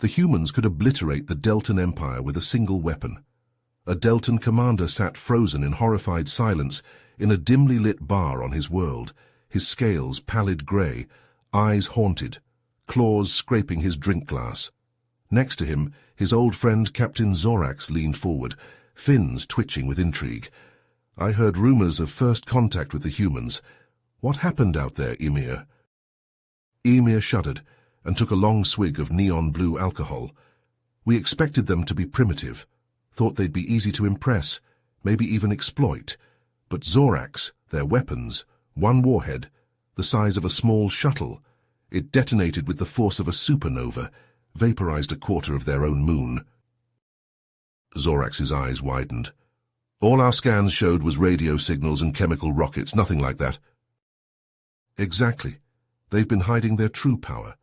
The humans could obliterate the Deltan Empire with a single weapon. A Deltan commander sat frozen in horrified silence in a dimly lit bar on his world, his scales pallid grey, eyes haunted, claws scraping his drink glass. Next to him, his old friend Captain Zorax leaned forward, fins twitching with intrigue. I heard rumors of first contact with the humans. What happened out there, Ymir? Ymir shuddered and took a long swig of neon-blue alcohol. We expected them to be primitive, thought they'd be easy to impress, maybe even exploit. But Zorax, their weapons, one warhead, the size of a small shuttle. It detonated with the force of a supernova, vaporized a quarter of their own moon. Zorax's eyes widened. All our scans showed was radio signals and chemical rockets, nothing like that. Exactly. They've been hiding their true power.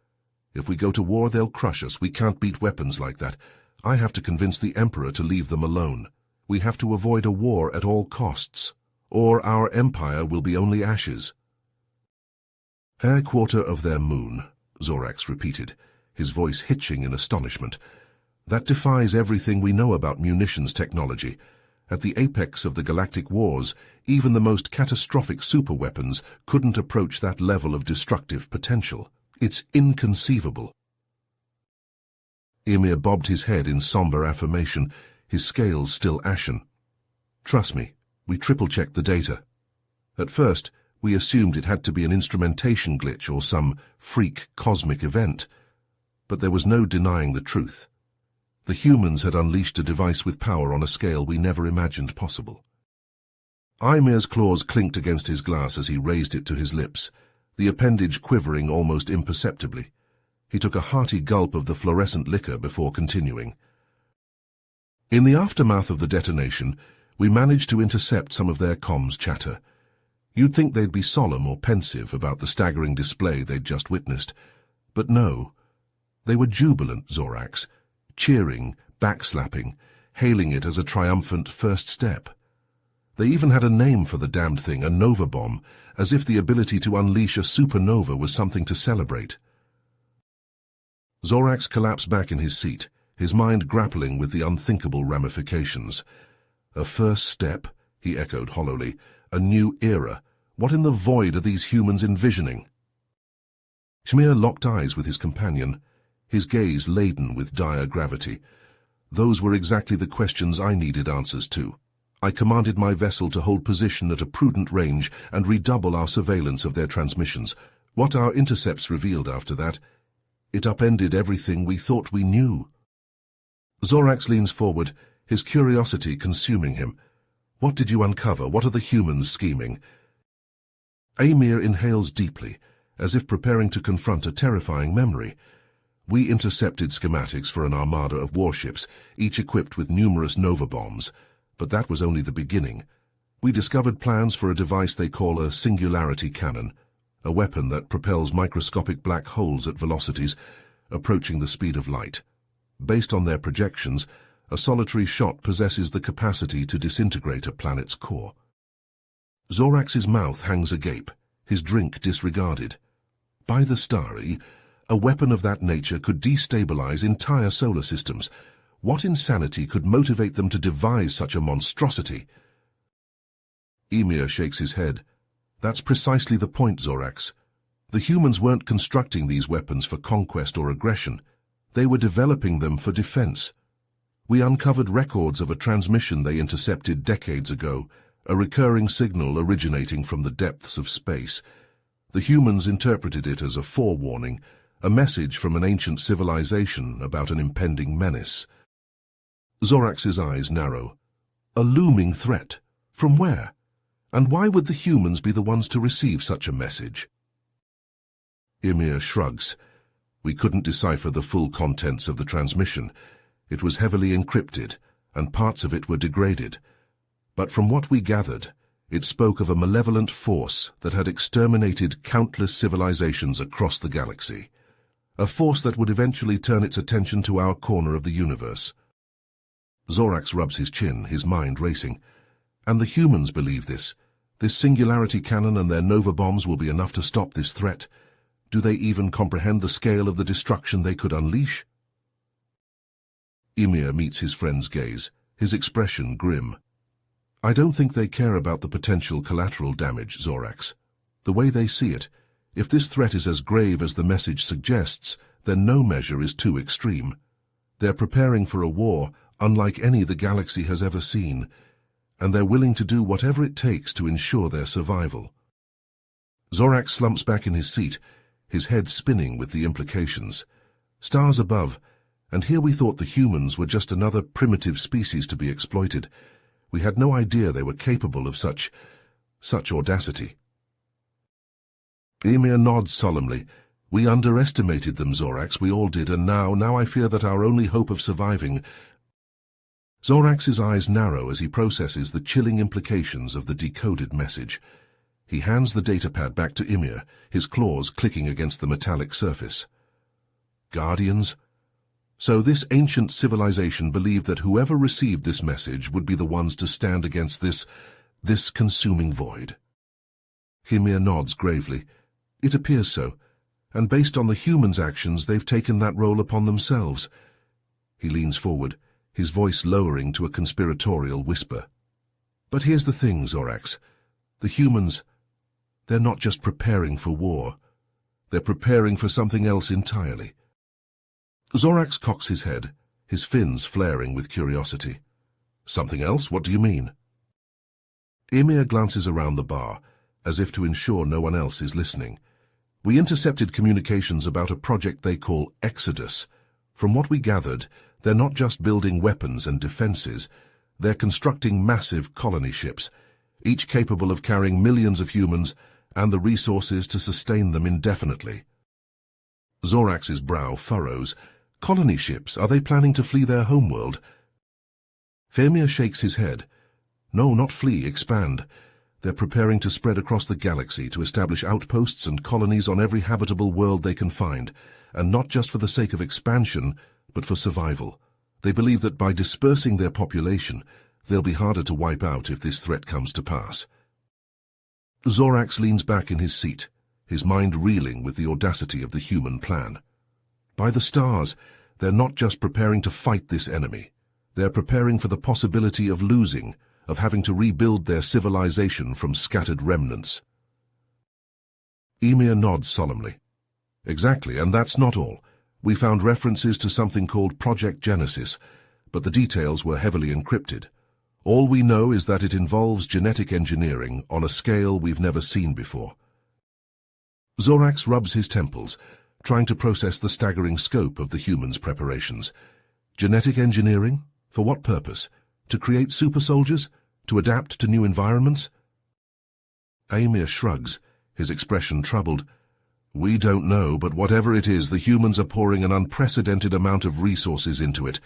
If we go to war, they'll crush us. We can't beat weapons like that. I have to convince the Emperor to leave them alone. We have to avoid a war at all costs, or our empire will be only ashes. A quarter of their moon, Zorax repeated, his voice hitching in astonishment. That defies everything we know about munitions technology. At the apex of the galactic wars, even the most catastrophic superweapons couldn't approach that level of destructive potential. It's inconceivable. Ymir bobbed his head in somber affirmation, his scales still ashen. Trust me, we triple-checked the data. At first, we assumed it had to be an instrumentation glitch or some freak cosmic event. But there was no denying the truth. The humans had unleashed a device with power on a scale we never imagined possible. Ymir's claws clinked against his glass as he raised it to his lips, the appendage quivering almost imperceptibly. He took a hearty gulp of the fluorescent liquor before continuing. In the aftermath of the detonation, we managed to intercept some of their comms chatter. You'd think they'd be solemn or pensive about the staggering display they'd just witnessed. But no. They were jubilant, Zorax, cheering, backslapping, hailing it as a triumphant first step. They even had a name for the damned thing, a nova bomb, as if the ability to unleash a supernova was something to celebrate. Zorax collapsed back in his seat, his mind grappling with the unthinkable ramifications. A first step, he echoed hollowly, a new era. What in the void are these humans envisioning? Ymir locked eyes with his companion, his gaze laden with dire gravity. Those were exactly the questions I needed answers to. I commanded my vessel to hold position at a prudent range and redouble our surveillance of their transmissions. What our intercepts revealed after that, it upended everything we thought we knew. Zorax leans forward, his curiosity consuming him. What did you uncover? What are the humans scheming? Ymir inhales deeply, as if preparing to confront a terrifying memory. We intercepted schematics for an armada of warships, each equipped with numerous nova bombs. But that was only the beginning. We discovered plans for a device they call a singularity cannon, a weapon that propels microscopic black holes at velocities approaching the speed of light. Based on their projections, a solitary shot possesses the capacity to disintegrate a planet's core. Zorax's mouth hangs agape, his drink disregarded. By the starry, a weapon of that nature could destabilize entire solar systems. What insanity could motivate them to devise such a monstrosity? Ymir shakes his head. That's precisely the point, Zorax. The humans weren't constructing these weapons for conquest or aggression. They were developing them for defense. We uncovered records of a transmission they intercepted decades ago, a recurring signal originating from the depths of space. The humans interpreted it as a forewarning, a message from an ancient civilization about an impending menace. Zorax's eyes narrow. A looming threat? From where? And why would the humans be the ones to receive such a message? Ymir shrugs. We couldn't decipher the full contents of the transmission. It was heavily encrypted, and parts of it were degraded. But from what we gathered, it spoke of a malevolent force that had exterminated countless civilizations across the galaxy. A force that would eventually turn its attention to our corner of the universe. Zorax rubs his chin, his mind racing. And the humans believe this. This singularity cannon and their nova bombs will be enough to stop this threat. Do they even comprehend the scale of the destruction they could unleash? Ymir meets his friend's gaze, his expression grim. I don't think they care about the potential collateral damage, Zorax. The way they see it, if this threat is as grave as the message suggests, then no measure is too extreme. They're preparing for a war unlike any the galaxy has ever seen, and they're willing to do whatever it takes to ensure their survival. Zorax slumps back in his seat, his head spinning with the implications. Stars above, and here we thought the humans were just another primitive species to be exploited. We had no idea they were capable of such audacity. Ymir nods solemnly. We underestimated them, Zorax, we all did, and now I fear that our only hope of surviving... Zorax's eyes narrow as he processes the chilling implications of the decoded message. He hands the datapad back to Ymir, his claws clicking against the metallic surface. Guardians? So this ancient civilization believed that whoever received this message would be the ones to stand against this consuming void. Ymir nods gravely. It appears so, and based on the humans' actions, they've taken that role upon themselves. He leans forward, his voice lowering to a conspiratorial whisper. But here's the thing, Zorax. The humans, they're not just preparing for war. They're preparing for something else entirely. Zorax cocks his head, his fins flaring with curiosity. Something else? What do you mean? Ymir glances around the bar, as if to ensure no one else is listening. We intercepted communications about a project they call Exodus. From what we gathered, they're not just building weapons and defenses, they're constructing massive colony ships, each capable of carrying millions of humans and the resources to sustain them indefinitely. Zorax's brow furrows. Colony ships, are they planning to flee their homeworld? Ymir shakes his head. No, not flee, expand. They're preparing to spread across the galaxy to establish outposts and colonies on every habitable world they can find, and not just for the sake of expansion, but for survival. They believe that by dispersing their population, they'll be harder to wipe out if this threat comes to pass. Zorax leans back in his seat, his mind reeling with the audacity of the human plan. By the stars, they're not just preparing to fight this enemy. They're preparing for the possibility of losing, of having to rebuild their civilization from scattered remnants. Ymir nods solemnly. Exactly, and that's not all. We found references to something called Project Genesis, but the details were heavily encrypted. All we know is that it involves genetic engineering on a scale we've never seen before. Zorax rubs his temples, trying to process the staggering scope of the humans' preparations. Genetic engineering? For what purpose? To create super soldiers? To adapt to new environments? Ymir shrugs, his expression troubled. We don't know, but whatever it is, the humans are pouring an unprecedented amount of resources into it.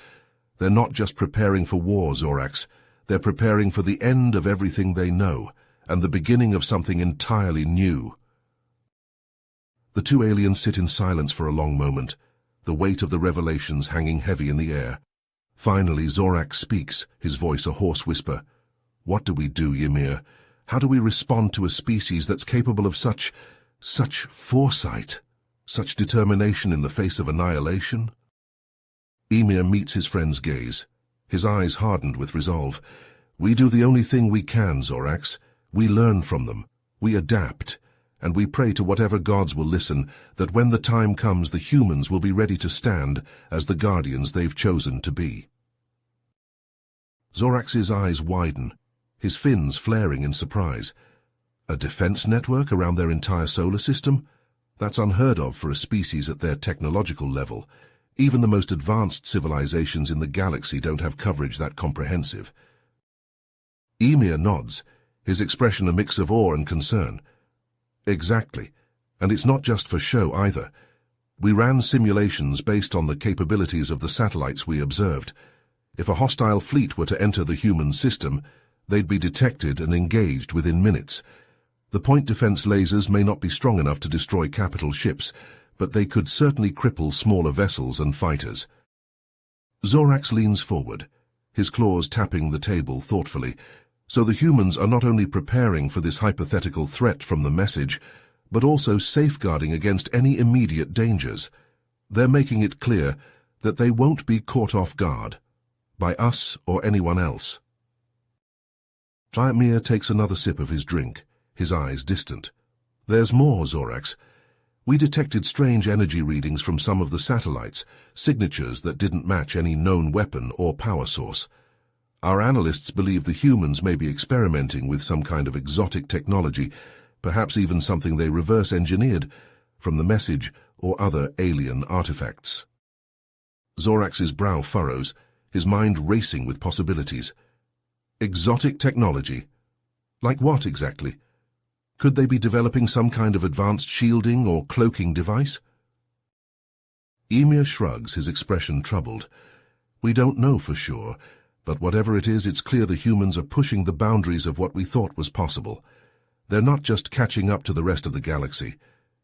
They're not just preparing for war, Zorax. They're preparing for the end of everything they know, and the beginning of something entirely new. The two aliens sit in silence for a long moment, the weight of the revelations hanging heavy in the air. Finally, Zorax speaks, his voice a hoarse whisper. What do we do, Ymir? How do we respond to a species that's capable of such foresight, such determination in the face of annihilation? Ymir meets his friend's gaze, his eyes hardened with resolve. We do the only thing we can, Zorax. We learn from them, we adapt, and we pray to whatever gods will listen that when the time comes the humans will be ready to stand as the guardians they've chosen to be. Zorax's eyes widen, his fins flaring in surprise. A defense network around their entire solar system? That's unheard of for a species at their technological level. Even the most advanced civilizations in the galaxy don't have coverage that comprehensive. Ymir nods, his expression a mix of awe and concern. Exactly, and it's not just for show either. We ran simulations based on the capabilities of the satellites we observed. If a hostile fleet were to enter the human system, they'd be detected and engaged within minutes. The point defense lasers may not be strong enough to destroy capital ships, but they could certainly cripple smaller vessels and fighters. Zorax leans forward, his claws tapping the table thoughtfully. So the humans are not only preparing for this hypothetical threat from the message, but also safeguarding against any immediate dangers. They're making it clear that they won't be caught off guard, by us or anyone else. Ymir takes another sip of his drink, his eyes distant. There's more, Zorax. We detected strange energy readings from some of the satellites, signatures that didn't match any known weapon or power source. Our analysts believe the humans may be experimenting with some kind of exotic technology, perhaps even something they reverse-engineered from the message or other alien artifacts. Zorax's brow furrows, his mind racing with possibilities. Exotic technology? Like what exactly? Could they be developing some kind of advanced shielding or cloaking device? Ymir shrugs, his expression troubled. We don't know for sure, but whatever it is, it's clear the humans are pushing the boundaries of what we thought was possible. They're not just catching up to the rest of the galaxy.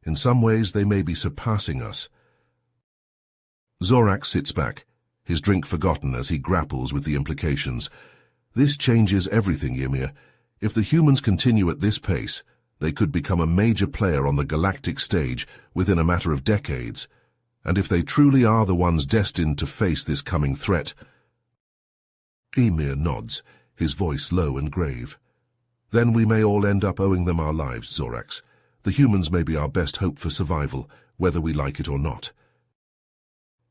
In some ways, they may be surpassing us. Zorax sits back, his drink forgotten as he grapples with the implications. This changes everything, Ymir. If the humans continue at this pace, they could become a major player on the galactic stage within a matter of decades. And if they truly are the ones destined to face this coming threat... Ymir nods, his voice low and grave. Then we may all end up owing them our lives, Zorax. The humans may be our best hope for survival, whether we like it or not.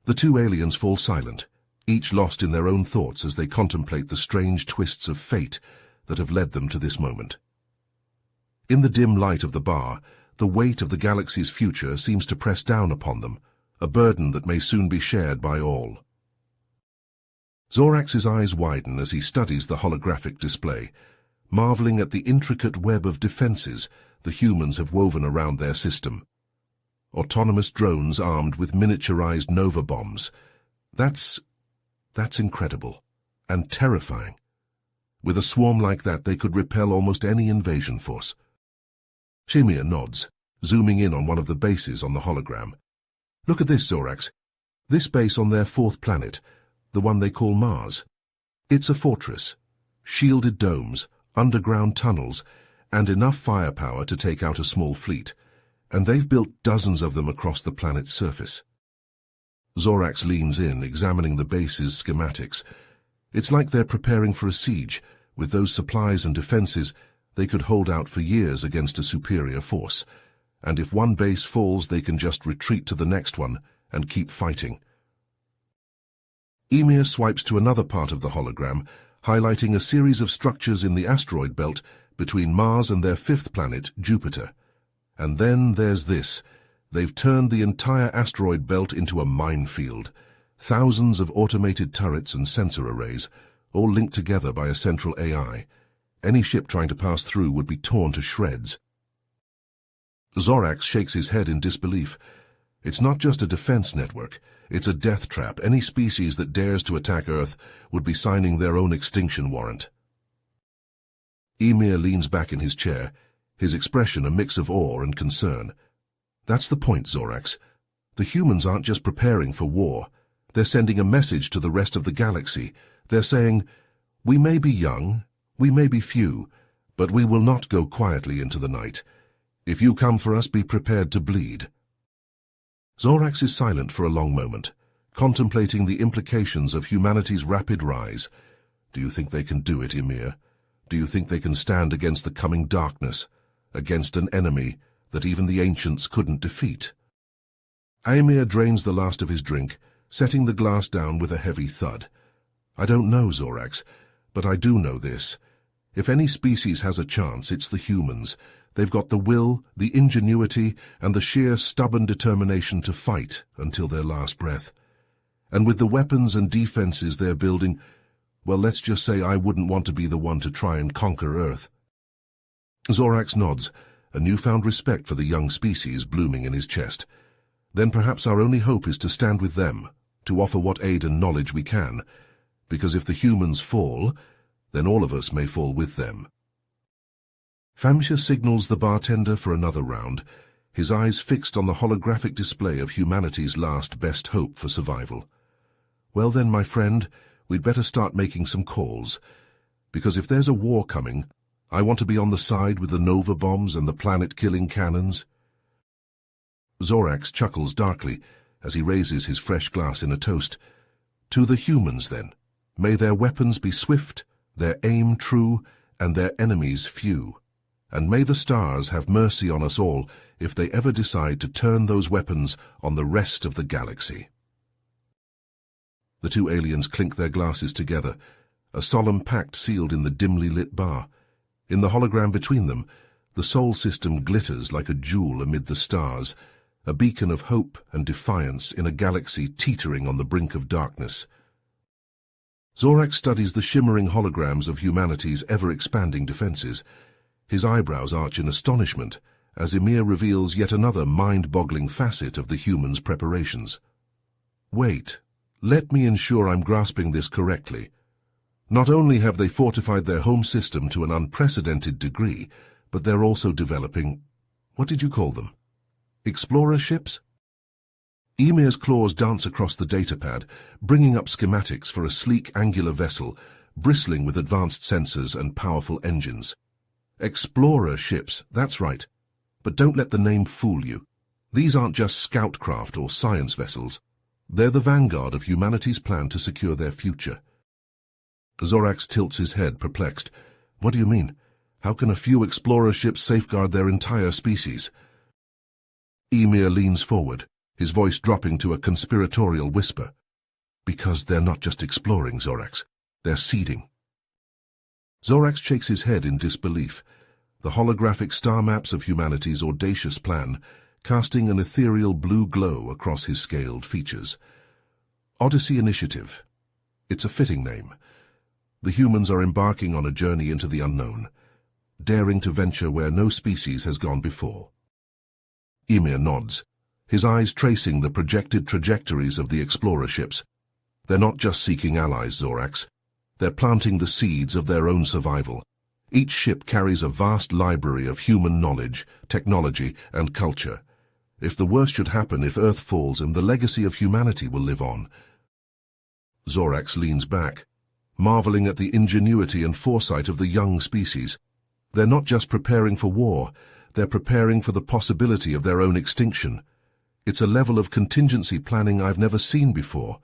The two aliens fall silent, each lost in their own thoughts as they contemplate the strange twists of fate that have led them to this moment. In the dim light of the bar, the weight of the galaxy's future seems to press down upon them, a burden that may soon be shared by all. Zorax's eyes widen as he studies the holographic display, marveling at the intricate web of defenses the humans have woven around their system. Autonomous drones armed with miniaturized Nova bombs. That's incredible and terrifying. With a swarm like that, they could repel almost any invasion force. Ymir nods, zooming in on one of the bases on the hologram. Look at this, Zorax. This base on their fourth planet, the one they call Mars. It's a fortress, shielded domes, underground tunnels, and enough firepower to take out a small fleet, and they've built dozens of them across the planet's surface. Zorax leans in, examining the base's schematics. It's like they're preparing for a siege. With those supplies and defenses, they could hold out for years against a superior force, and if one base falls, they can just retreat to the next one and keep fighting. Ymir swipes to another part of the hologram, highlighting a series of structures in the asteroid belt between Mars and their fifth planet, Jupiter. And then there's this. They've turned the entire asteroid belt into a minefield. Thousands of automated turrets and sensor arrays, all linked together by a central AI. Any ship trying to pass through would be torn to shreds. Zorax shakes his head in disbelief. It's not just a defense network. It's a death trap. Any species that dares to attack Earth would be signing their own extinction warrant. Ymir leans back in his chair, his expression a mix of awe and concern. That's the point, Zorax. The humans aren't just preparing for war. They're sending a message to the rest of the galaxy. They're saying, we may be young, we may be few, but we will not go quietly into the night. If you come for us, be prepared to bleed. Zorax is silent for a long moment, contemplating the implications of humanity's rapid rise. Do you think they can do it, Ymir? Do you think they can stand against the coming darkness, against an enemy that even the ancients couldn't defeat? Ymir drains the last of his drink, setting the glass down with a heavy thud. I don't know, Zorax, but I do know this. If any species has a chance, it's the humans. They've got the will, the ingenuity, and the sheer stubborn determination to fight until their last breath. And with the weapons and defenses they're building, well, let's just say I wouldn't want to be the one to try and conquer Earth. Zorax nods, a newfound respect for the young species blooming in his chest. Then perhaps our only hope is to stand with them, to offer what aid and knowledge we can, because if the humans fall, then all of us may fall with them. Famsha signals the bartender for another round, his eyes fixed on the holographic display of humanity's last best hope for survival. Well then, my friend, we'd better start making some calls, because if there's a war coming, I want to be on the side with the Nova bombs and the planet-killing cannons. Zorax chuckles darkly as he raises his fresh glass in a toast. To the humans, then. May their weapons be swift, their aim true, and their enemies few. And may the stars have mercy on us all if they ever decide to turn those weapons on the rest of the galaxy. The two aliens clink their glasses together, a solemn pact sealed in the dimly lit bar. In the hologram between them, the Sol system glitters like a jewel amid the stars, a beacon of hope and defiance in a galaxy teetering on the brink of darkness. Zorax studies the shimmering holograms of humanity's ever-expanding defenses. His eyebrows arch in astonishment as Ymir reveals yet another mind-boggling facet of the humans' preparations. Wait, let me ensure I'm grasping this correctly. Not only have they fortified their home system to an unprecedented degree, but they're also developing, what did you call them? Explorer ships? Ymir's claws dance across the datapad, bringing up schematics for a sleek angular vessel, bristling with advanced sensors and powerful engines. Explorer ships, that's right. But don't let the name fool you. These aren't just scout craft or science vessels. They're the vanguard of humanity's plan to secure their future. Zorax tilts his head, perplexed. What do you mean? How can a few explorer ships safeguard their entire species? Ymir leans forward, his voice dropping to a conspiratorial whisper. Because they're not just exploring, Zorax. They're seeding. Zorax shakes his head in disbelief, the holographic star maps of humanity's audacious plan casting an ethereal blue glow across his scaled features. Odyssey Initiative. It's a fitting name. The humans are embarking on a journey into the unknown, daring to venture where no species has gone before. Ymir nods, his eyes tracing the projected trajectories of the explorer ships. They're not just seeking allies, Zorax. They're planting the seeds of their own survival. Each ship carries a vast library of human knowledge, technology, and culture. If the worst should happen, if Earth falls, and the legacy of humanity will live on. Zorax leans back, marveling at the ingenuity and foresight of the young species. They're not just preparing for war, they're preparing for the possibility of their own extinction. It's a level of contingency planning I've never seen before.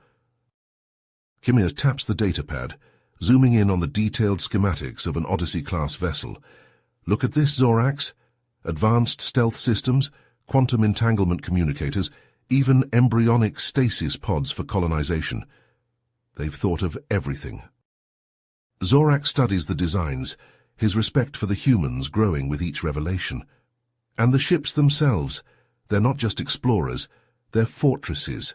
Ymir taps the datapad, zooming in on the detailed schematics of an Odyssey-class vessel. Look at this, Zorax. Advanced stealth systems, quantum entanglement communicators, even embryonic stasis pods for colonization. They've thought of everything. Zorax studies the designs, his respect for the humans growing with each revelation. And the ships themselves, they're not just explorers, they're fortresses,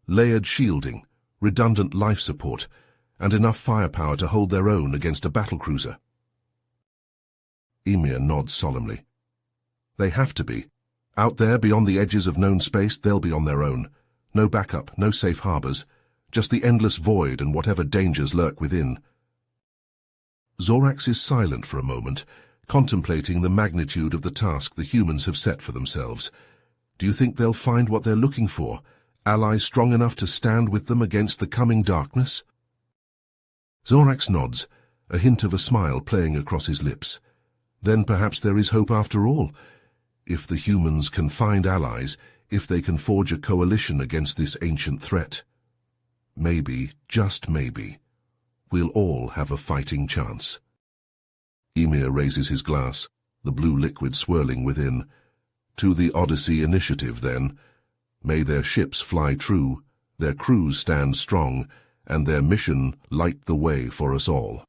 layered shielding, redundant life support, and enough firepower to hold their own against a battlecruiser. Ymir nods solemnly. They have to be. Out there, beyond the edges of known space, they'll be on their own. No backup, no safe harbors, just the endless void and whatever dangers lurk within. Zorax is silent for a moment, contemplating the magnitude of the task the humans have set for themselves. Do you think they'll find what they're looking for? Allies strong enough to stand with them against the coming darkness? Zorax nods, a hint of a smile playing across his lips. Then perhaps there is hope after all. If the humans can find allies, if they can forge a coalition against this ancient threat. Maybe, just maybe, we'll all have a fighting chance. Ymir raises his glass, the blue liquid swirling within. To the Odyssey Initiative, then. May their ships fly true, their crews stand strong, and their mission light the way for us all.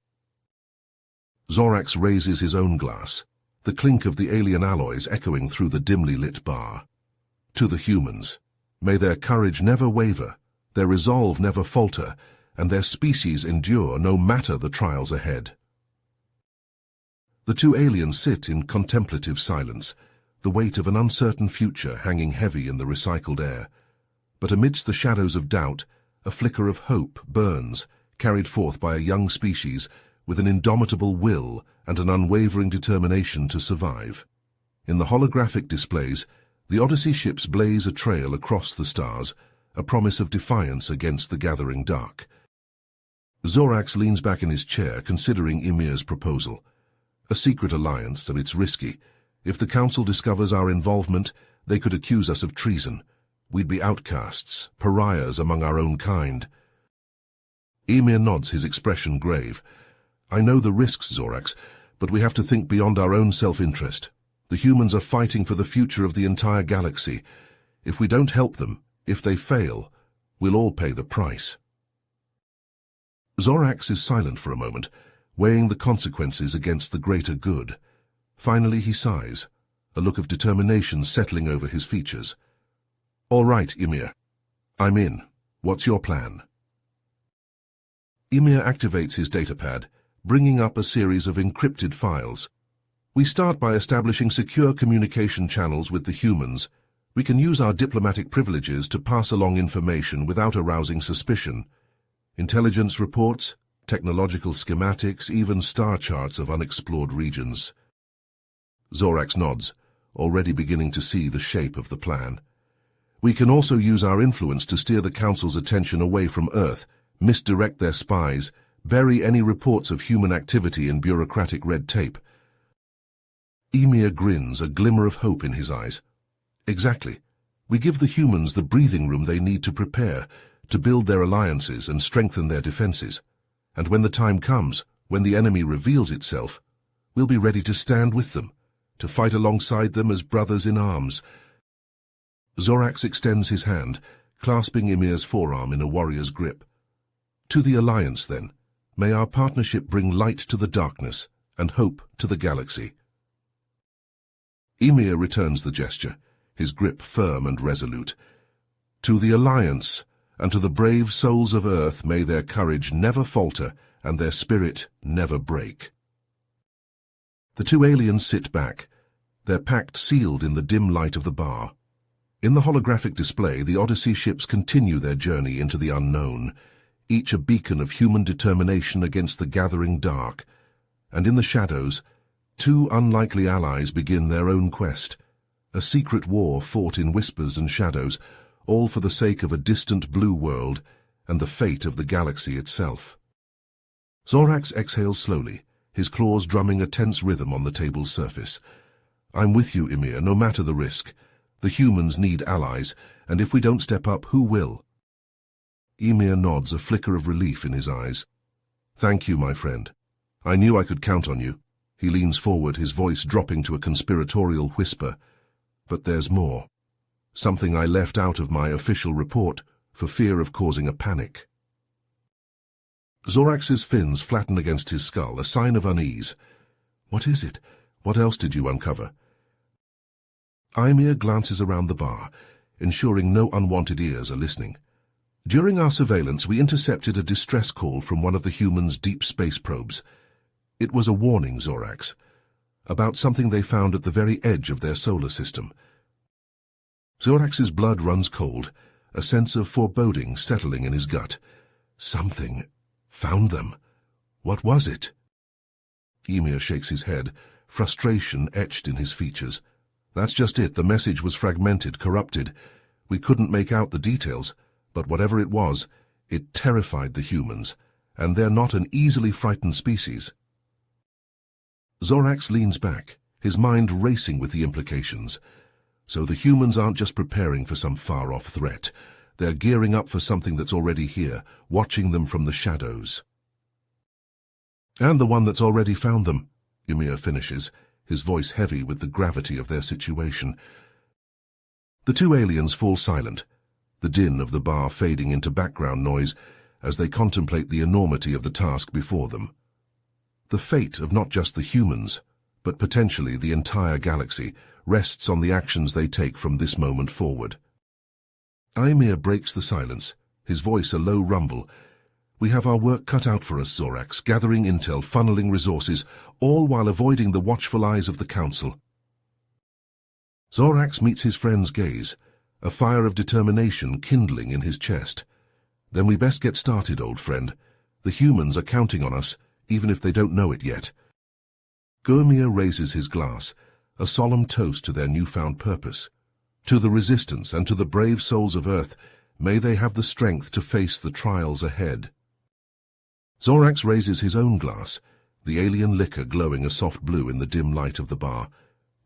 Zorax raises his own glass, the clink of the alien alloys echoing through the dimly lit bar. To the humans, may their courage never waver, their resolve never falter, and their species endure no matter the trials ahead. The two aliens sit in contemplative silence, the weight of an uncertain future hanging heavy in the recycled air. But amidst the shadows of doubt, a flicker of hope burns, carried forth by a young species with an indomitable will and an unwavering determination to survive. In the holographic displays, the Odyssey ships blaze a trail across the stars, a promise of defiance against the gathering dark. Zorax leans back in his chair, considering Ymir's proposal. A secret alliance, and it's risky. If the Council discovers our involvement, they could accuse us of treason. We'd be outcasts, pariahs among our own kind. Ymir nods, his expression grave. I know the risks, Zorax, but we have to think beyond our own self-interest. The humans are fighting for the future of the entire galaxy. If we don't help them, if they fail, we'll all pay the price. Zorax is silent for a moment, weighing the consequences against the greater good. Finally he sighs, a look of determination settling over his features. All right, Ymir. I'm in. What's your plan? Ymir activates his datapad, bringing up a series of encrypted files. We start by establishing secure communication channels with the humans. We can use our diplomatic privileges to pass along information without arousing suspicion. Intelligence reports, technological schematics, even star charts of unexplored regions. Zorax nods, already beginning to see the shape of the plan. We can also use our influence to steer the Council's attention away from Earth, misdirect their spies, bury any reports of human activity in bureaucratic red tape. Ymir grins, a glimmer of hope in his eyes. Exactly. We give the humans the breathing room they need to prepare, to build their alliances and strengthen their defenses. And when the time comes, when the enemy reveals itself, we'll be ready to stand with them, to fight alongside them as brothers in arms. Zorax extends his hand, clasping Ymir's forearm in a warrior's grip. To the Alliance, then, may our partnership bring light to the darkness and hope to the galaxy. Ymir returns the gesture, his grip firm and resolute. To the Alliance, and to the brave souls of Earth, may their courage never falter and their spirit never break. The two aliens sit back, their pact sealed in the dim light of the bar. In the holographic display, the Odyssey ships continue their journey into the unknown, each a beacon of human determination against the gathering dark. And in the shadows, two unlikely allies begin their own quest, a secret war fought in whispers and shadows, all for the sake of a distant blue world and the fate of the galaxy itself. Zorax exhales slowly, his claws drumming a tense rhythm on the table's surface. I'm with you, Ymir, no matter the risk. The humans need allies, and if we don't step up, who will? Ymir nods, a flicker of relief in his eyes. Thank you, my friend. I knew I could count on you. He leans forward, his voice dropping to a conspiratorial whisper. But there's more. Something I left out of my official report for fear of causing a panic. Zorax's fins flatten against his skull, a sign of unease. What is it? What else did you uncover? Ymir glances around the bar, ensuring no unwanted ears are listening. During our surveillance, we intercepted a distress call from one of the humans' deep space probes. It was a warning, Zorax, about something they found at the very edge of their solar system. Zorax's blood runs cold, a sense of foreboding settling in his gut. Something found them. What was it? Ymir shakes his head, frustration etched in his features. That's just it. The message was fragmented, corrupted. We couldn't make out the details, but whatever it was, it terrified the humans, and they're not an easily frightened species. Zorax leans back, his mind racing with the implications. So the humans aren't just preparing for some far-off threat. They're gearing up for something that's already here, watching them from the shadows. And the one that's already found them, Ymir finishes, his voice heavy with the gravity of their situation. The two aliens fall silent, the din of the bar fading into background noise as they contemplate the enormity of the task before them. The fate of not just the humans, but potentially the entire galaxy, rests on the actions they take from this moment forward. Ymir breaks the silence, his voice a low rumble. We have our work cut out for us, Zorax, gathering intel, funneling resources, all while avoiding the watchful eyes of the Council. Zorax meets his friend's gaze, a fire of determination kindling in his chest. Then we best get started, old friend. The humans are counting on us, even if they don't know it yet. Gurmir raises his glass, a solemn toast to their newfound purpose. To the resistance and to the brave souls of Earth, may they have the strength to face the trials ahead. Zorax raises his own glass, the alien liquor glowing a soft blue in the dim light of the bar.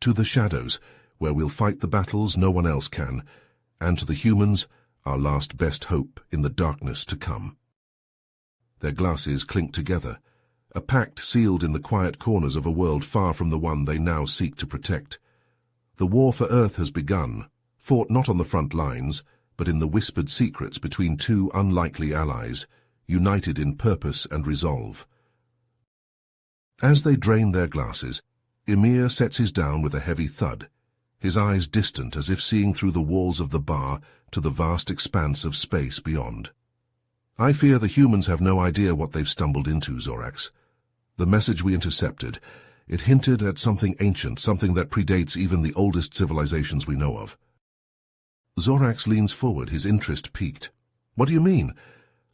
To the shadows, where we'll fight the battles no one else can, and to the humans, our last best hope in the darkness to come. Their glasses clink together, a pact sealed in the quiet corners of a world far from the one they now seek to protect. The war for Earth has begun, fought not on the front lines, but in the whispered secrets between two unlikely allies, united in purpose and resolve. As they drain their glasses, Ymir sets his down with a heavy thud, his eyes distant as if seeing through the walls of the bar to the vast expanse of space beyond. I fear the humans have no idea what they've stumbled into, Zorax. The message we intercepted, it hinted at something ancient, something that predates even the oldest civilizations we know of. Zorax leans forward, his interest piqued. What do you mean?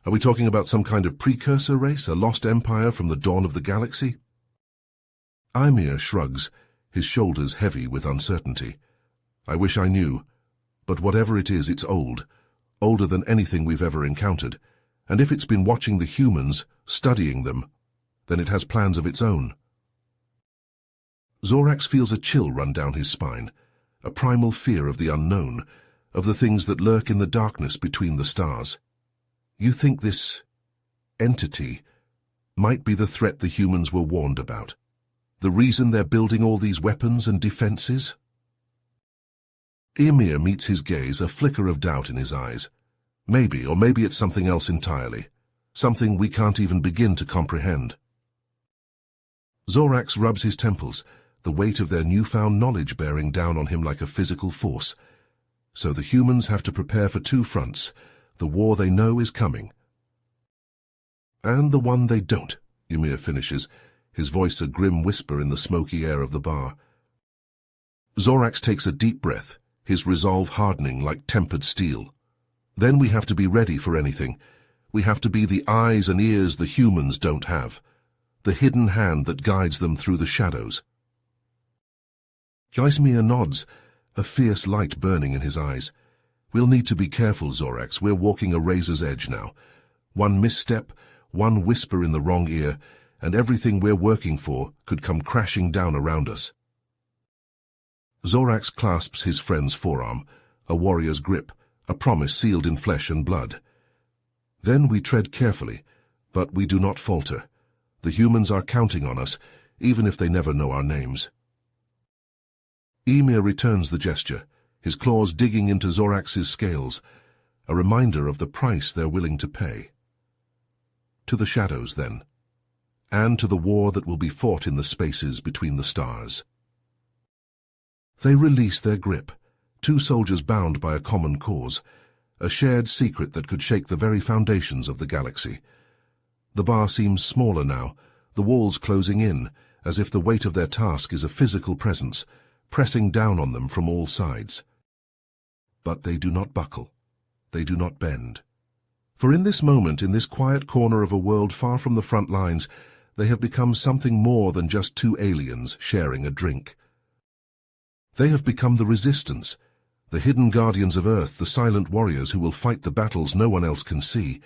Are we talking about some kind of precursor race, a lost empire from the dawn of the galaxy? Ymir shrugs, his shoulders heavy with uncertainty. I wish I knew, but whatever it is, it's old, older than anything we've ever encountered, and if it's been watching the humans, studying them, then it has plans of its own. Zorax feels a chill run down his spine, a primal fear of the unknown, of the things that lurk in the darkness between the stars. You think this entity might be the threat the humans were warned about? The reason they're building all these weapons and defenses? Ymir meets his gaze, a flicker of doubt in his eyes. Maybe, or maybe it's something else entirely. Something we can't even begin to comprehend. Zorax rubs his temples, the weight of their newfound knowledge bearing down on him like a physical force. So the humans have to prepare for two fronts. The war they know is coming. And the one they don't, Ymir finishes, his voice a grim whisper in the smoky air of the bar. Zorax takes a deep breath, his resolve hardening like tempered steel. Then we have to be ready for anything. We have to be the eyes and ears the humans don't have, the hidden hand that guides them through the shadows. Ymir nods, a fierce light burning in his eyes. We'll need to be careful, Zorax. We're walking a razor's edge now. One misstep, one whisper in the wrong ear, and everything we're working for could come crashing down around us. Zorax clasps his friend's forearm, a warrior's grip, a promise sealed in flesh and blood. Then we tread carefully, but we do not falter. The humans are counting on us, even if they never know our names. Ymir returns the gesture, his claws digging into Zorax's scales, a reminder of the price they're willing to pay. To the shadows, then, and to the war that will be fought in the spaces between the stars. They release their grip, two soldiers bound by a common cause, a shared secret that could shake the very foundations of the galaxy. The bar seems smaller now, the walls closing in, as if the weight of their task is a physical presence, pressing down on them from all sides. But they do not buckle. They do not bend. For in this moment, in this quiet corner of a world far from the front lines, they have become something more than just two aliens sharing a drink. They have become the Resistance, the hidden guardians of Earth, the silent warriors who will fight the battles no one else can see.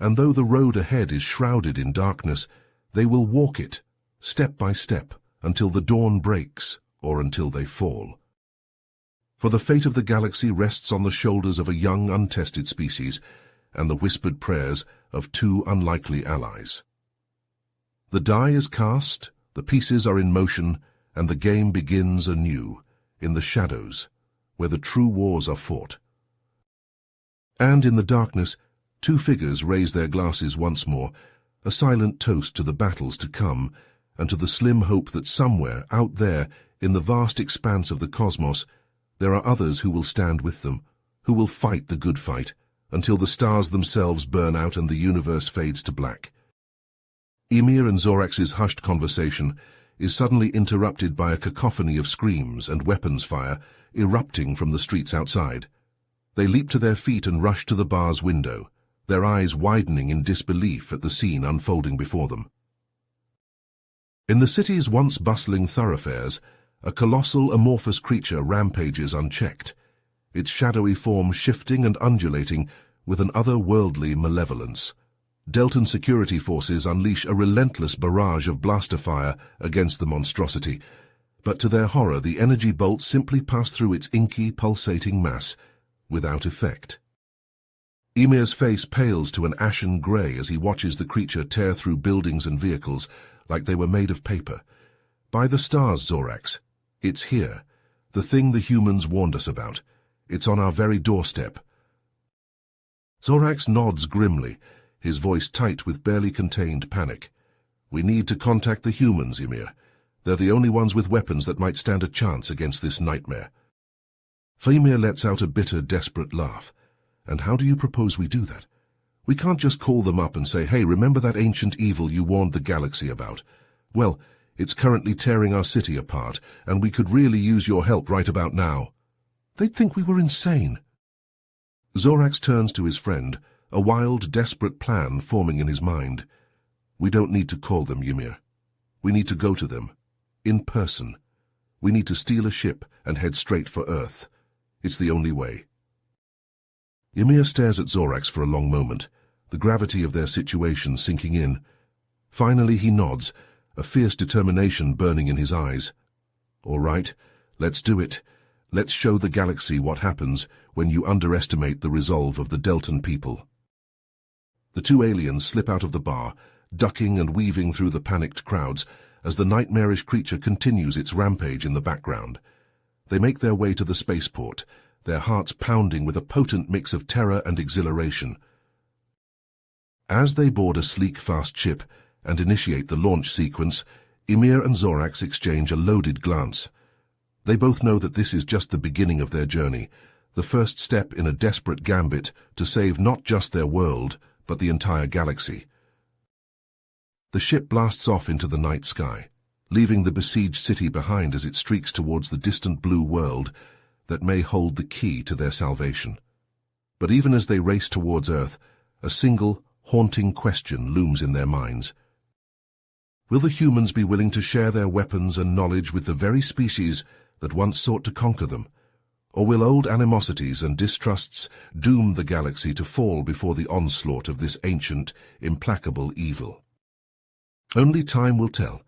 And though the road ahead is shrouded in darkness, they will walk it, step by step, until the dawn breaks, or until they fall. For the fate of the galaxy rests on the shoulders of a young, untested species, and the whispered prayers of two unlikely allies. The die is cast, the pieces are in motion, and the game begins anew, in the shadows, where the true wars are fought. And in the darkness, two figures raise their glasses once more, a silent toast to the battles to come, and to the slim hope that somewhere, out there, in the vast expanse of the cosmos, there are others who will stand with them, who will fight the good fight, until the stars themselves burn out and the universe fades to black. Ymir and Zorax's hushed conversation is suddenly interrupted by a cacophony of screams and weapons fire erupting from the streets outside. They leap to their feet and rush to the bar's window, their eyes widening in disbelief at the scene unfolding before them. In the city's once bustling thoroughfares, a colossal amorphous creature rampages unchecked, its shadowy form shifting and undulating with an otherworldly malevolence. Deltan security forces unleash a relentless barrage of blaster fire against the monstrosity, but to their horror the energy bolts simply pass through its inky, pulsating mass, without effect. Ymir's face pales to an ashen grey as he watches the creature tear through buildings and vehicles like they were made of paper. By the stars, Zorax. It's here. The thing the humans warned us about. It's on our very doorstep. Zorax nods grimly, his voice tight with barely contained panic. We need to contact the humans, Ymir. They're the only ones with weapons that might stand a chance against this nightmare. Ymir lets out a bitter, desperate laugh. And how do you propose we do that? We can't just call them up and say, hey, remember that ancient evil you warned the galaxy about? Well, it's currently tearing our city apart, and we could really use your help right about now. They'd think we were insane. Zorax turns to his friend, a wild, desperate plan forming in his mind. We don't need to call them, Ymir. We need to go to them. In person. We need to steal a ship and head straight for Earth. It's the only way. Ymir stares at Zorax for a long moment, the gravity of their situation sinking in. Finally he nods, a fierce determination burning in his eyes. All right, let's do it. Let's show the galaxy what happens when you underestimate the resolve of the Deltan people. The two aliens slip out of the bar, ducking and weaving through the panicked crowds as the nightmarish creature continues its rampage in the background. They make their way to the spaceport, their hearts pounding with a potent mix of terror and exhilaration. As they board a sleek, fast ship and initiate the launch sequence, Ymir and Zorax exchange a loaded glance. They both know that this is just the beginning of their journey, the first step in a desperate gambit to save not just their world, but the entire galaxy. The ship blasts off into the night sky, leaving the besieged city behind as it streaks towards the distant blue world that may hold the key to their salvation. But even as they race towards Earth, a single, haunting question looms in their minds. Will the humans be willing to share their weapons and knowledge with the very species that once sought to conquer them? Or will old animosities and distrusts doom the galaxy to fall before the onslaught of this ancient, implacable evil? Only time will tell,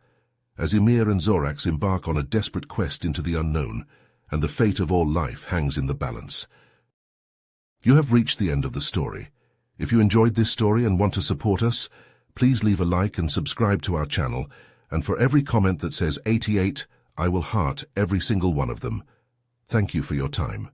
as Ymir and Zorax embark on a desperate quest into the unknown, and the fate of all life hangs in the balance. You have reached the end of the story. If you enjoyed this story and want to support us, please leave a like and subscribe to our channel, and for every comment that says 88, I will heart every single one of them. Thank you for your time.